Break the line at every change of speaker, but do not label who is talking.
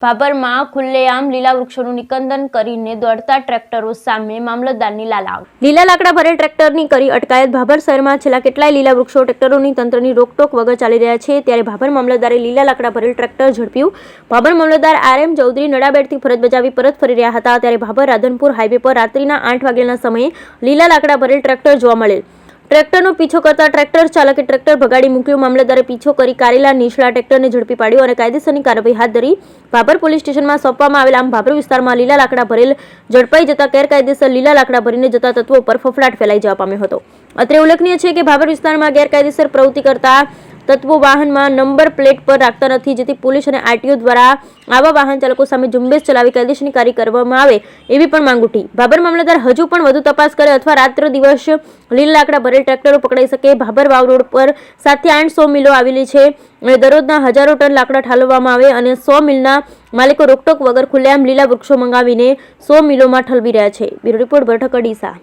ભાભરમાં ખુલ્લેઆમ લીલા વૃક્ષોનું નિકંદન કરીને દોડતા ટ્રેક્ટરો સામે મામલતદારની લાલાવ. લીલા લાકડા ભરેલ ટ્રેક્ટરની કરી અટકાયત. ભાભર શહેરમાં છેલ્લા કેટલાય લીલા વૃક્ષો ટ્રેક્ટરોની તંત્રની રોકટોક વગર ચાલી રહ્યા છે, ત્યારે ભાભર મામલતદારે લીલા લાકડા ભરેલ ટ્રેક્ટર ઝડપ્યું. ભાભર મામલતદાર RM ચૌધરી નડાબેડથી ફરજ બજાવી પરત ફરી રહ્યા હતા, ત્યારે ભાભર રાધનપુર હાઈવે પર રાત્રિના 8 વાગ્યાના સમયે લીલા લાકડા ભરેલ ટ્રેક્ટર જોવા મળેલ. ટ્રેક્ટરનો પીછો કરતા ટ્રેક્ટર ચાલકે ટ્રેક્ટર ભગાડી મૂક્યું. મામલતદારે પીછો કરી કારેલા નીચલા ટ્રેક્ટરને ઝડપી પાડ્યું અને કાયદેસરની કાર્યવાહી હાથ ધરી. ભાભર પોલીસ સ્ટેશનમાં સોંપવામાં આવેલ આમ ભાભર વિસ્તારમાં લીલા લાકડા ભરેલ ઝડપાઈ જતા ગેરકાયદેસર લીલા લાકડા ભરીને જતા તત્વો પર ફફડાટ ફેલાઈ જવા પામ્યો હતો. અત્રે ઉલ્લેખનીય છે કે ભાભર વિસ્તારમાં ગેરકાયદેસર પ્રવૃત્તિ કરતા તત્વો વાહનમાં નંબર પ્લેટ પર રાખતા નથી, જેથી પોલીસ અને RTO દ્વારા આવા વાહન ચાલકો સામે ઝુંબેશ ચલાવી કાયદેસરની કાર્યવાહી કરવામાં આવે એવી પણ માંગ ઉઠી. ભાભર મામલતદાર હજુ પણ વધુ તપાસ કરે અથવા રાત્ર દિવસ લીલા લાકડા ભરેલ ટ્રેક્ટરો પકડાઈ શકે. ભાભર વાવ રોડ પર 7 થી 8 સો મિલો આવેલી છે અને દરરોજના હજારો ટન લાકડા ઠાલવવામાં આવે અને 100 મિલના માલિકો રોકટોક વગર ખુલ્લેઆમ લીલા વૃક્ષો મંગાવીને 100 મિલોમાં ઠલવી રહ્યા છે. બ્યુરો રિપોર્ટ, બેઠક, અડીસા.